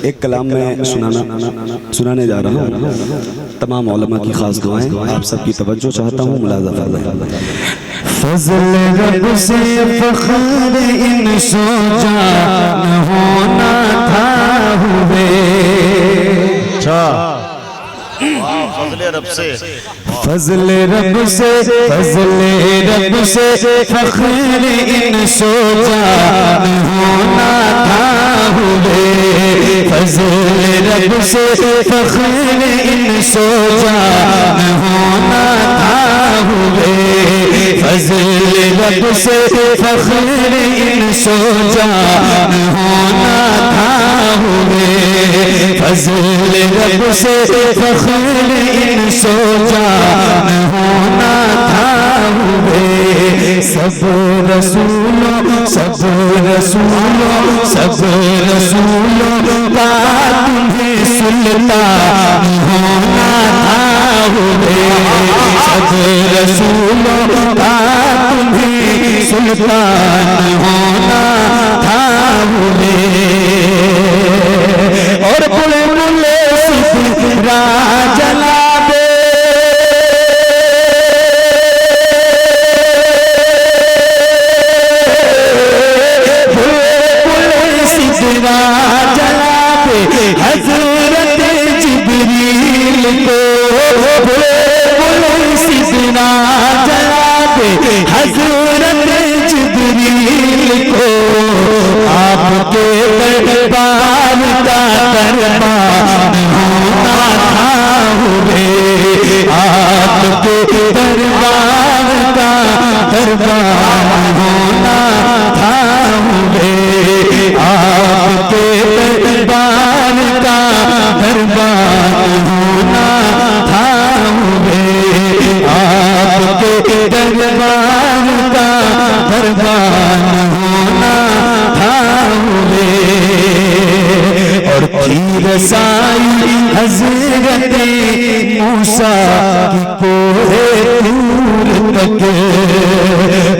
एक कलाम में सुनाने जा रहा हूँ। तमाम उलमा की खास दुआएं, आप सबकी तवज्जो चाहता हूँ। मुलाज़ा फरमाएं। फज़ल रब से फ़ख्र इन सोचा न होना था हुए। फज़ल रब से फज़ल रब से फ़ख्र इन सोचा न होना था हुए। फज़ल रब से फ़ख्र इन सोचा न होना था हुए। फज़ल रब से फ़ख्र इन सोचा न होना था हुए। फज़ल रब से फ़ख्र इन सोचा न होना था हुए। सब रसूलों का तुम्हें सुल्तान होना था हुए। सब रसूलों का तुम्हें सुल्तान होना था हुए। और बुले बुले सिपरा जला दे, सिपरा जला दे हज़रत जिब्रील को। सिपरा जला दे हज़रत जिब्रील को। आपके दरबार का दरबार होना था हुए। आपके दरबार का दरबार होना था हुए। आपके दरबार का दरबार होना था हुए। आपके दरबार का दरबार होना था हुए। और थी रसाई हज़रत मूसा की कोहे तूर तक।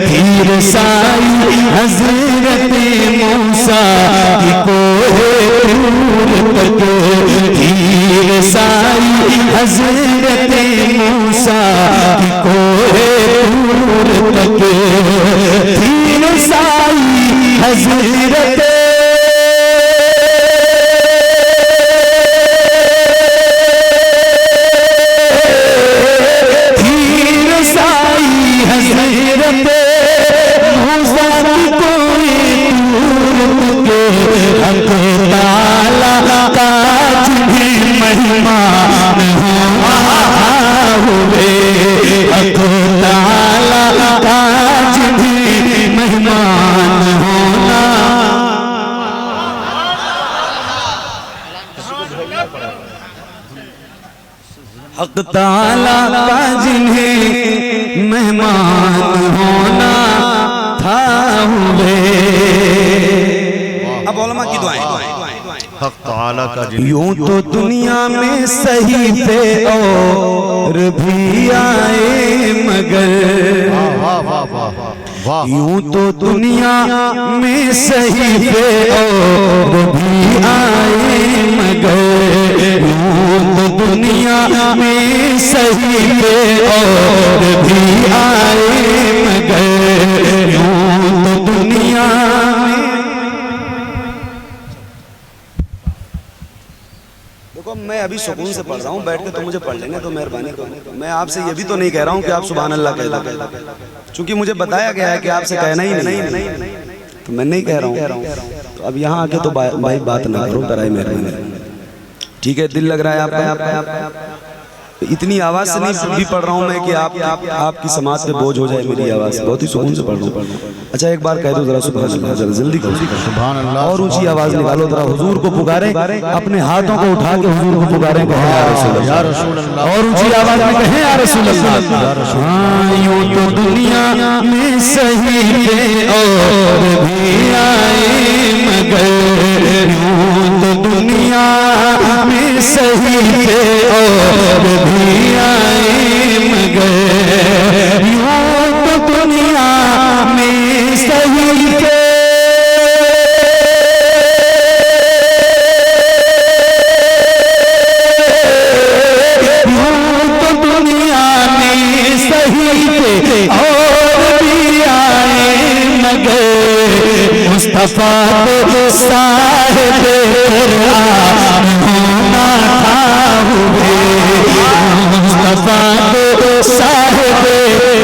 थी रसाई हज़रत मूसा की कोहे तूर तक। थी रसाई हज़रत मूसा की कोहे तूर तक। थी रसाई हज़रत हक़ ताला का जिन्हें मेहमान होना था हुए। अब उलमा की दुआएं। हक़ ताला का यूं तो दुनिया में सही पे और भी आए मगर। यूं तो दुनिया में सही पे और भी आए मगर। यूं तो दुनिया में सही पे और भी आए मगर। यूं तो दुनिया देखो, मैं अभी सुकून से पढ़ रहा हूँ, बैठ के तो मुझे पढ़ लेंगे तो मेहरबानी करो। मैं आपसे ये भी तो नहीं कह रहा हूँ कि आप सुभान अल्लाह कह दो, क्योंकि मुझे बताया गया है कि आपसे कहना ही नहीं, तो मैं नहीं कह रहा हूँ। तो अब यहाँ आके तो भाई बात ना करो, बराए मेहरबानी। ठीक है, दिल लग रहा है आपका। इतनी आवाज से नहीं भी पढ़ रहा हूँ मैं कि आपकी समाज पे बोझ हो जाए मेरी आवाज। बहुत ही सुकून से पढ़ रहा हूँ। अच्छा, एक बार कह दो जरा सुभान अल्लाह, जल्दी करो, सुभान अल्लाह। और ऊंची आवाज निकालो जरा, हुजूर को पुकारे, अपने हाथों को उठा के हुजूर को पुकारे, कहें या रसूल अल्लाह। और ऊंची आवाज में कहें या रसूल अल्लाह। यूं तो दुनिया में सही पे और भी आए मगर। यूं तो दुनिया में सही पे और भी आए मगर। यूं तो दुनिया में सही पे। मुस्तफा को साहिब कुरान होना था हुए, मुस्तफा को साहिब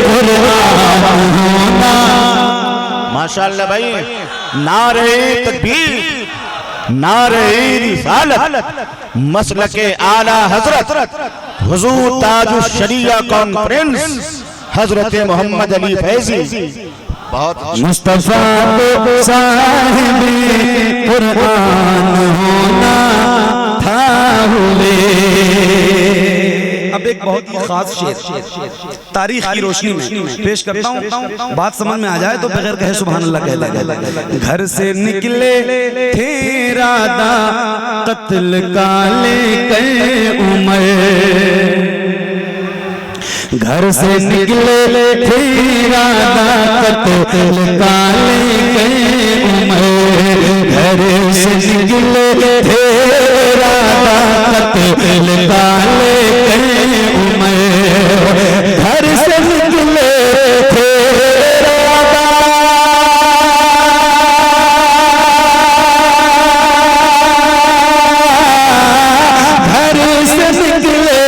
कुरान होना। माशाअल्लाह भाई, नारे तकबीर, नारे रिसालत, मसलके आला हजरत हुजूर ताजुश शरिया कॉन्फ्रेंस हजरत मोहम्मद अली फैजी। बहुत मुस्तफा को साहिब कुरान होना था हुए। अब एक बहुत ही खास शेर तारीख की रोशनी में पेश करता हूँ, बात समझ में आ जाए तो बगैर कहे सुभान अल्लाह कह लगे। घर से निकले थे इरादा कत्ल का लेकर उमर, घर से निकले थे इरादा कत्ल का लेकर उमर, घर से निकले थे इरादा कत्ल का लेकर उमर, घर से निकले थे इरादा, घर से निकले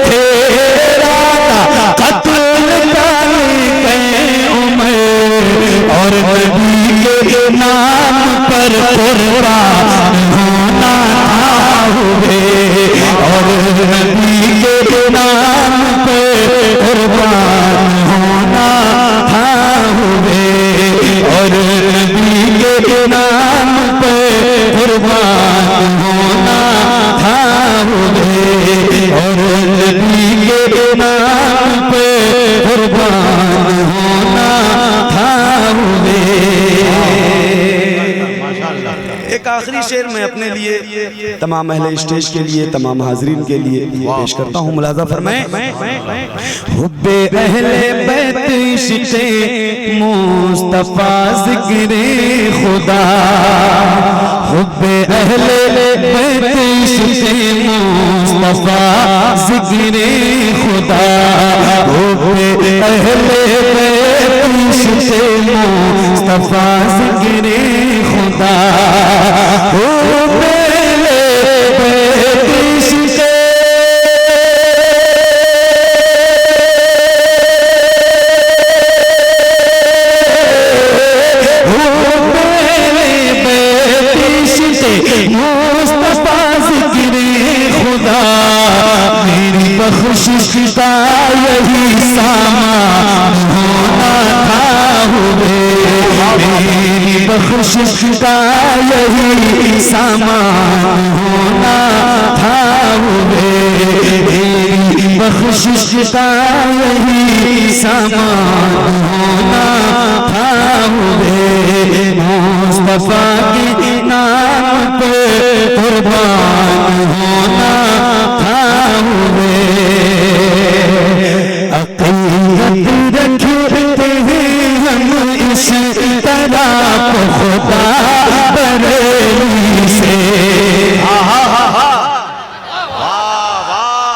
थे इरादा कत्ल का लेकर उमर, और नबी के नाम पर कुर्बान होना था हुए, और नबी के नाम पर कुर्बान होना था हुए, और नबी के नाम पर कुर्बान होना था हुए, और नबी के नाम पर कुर्बान होना था हुए। एक आखिरी शेर मैं अपने लिए, तमाम अहले स्टेज के लिए, तमाम हाजरीन के लिए पेश करता हूँ। मुलाजा फरमाएं। हुब्बे अहले बैत इश्क़े मुस्तफा ज़िक्रे खुदा, हुब्बे अहले बैत इश्क़े मुस्तफा ज़िक्रे खुदा, हुब्बे अहले बैत इश्क़े मुस्तफा ज़िक्रे खुदा, हुब्बे अहले बैत इश्क़े मुस्तफा ज़िक्रे खुदा, मेरी बख्शिश का यही सामान होना था हुए, मेरी बख्शिश का यही सामान होना था हुए, मेरी बख्शिश का यही सामान होना था हुए, मुस्तफा के नाम पे कुर्बान होना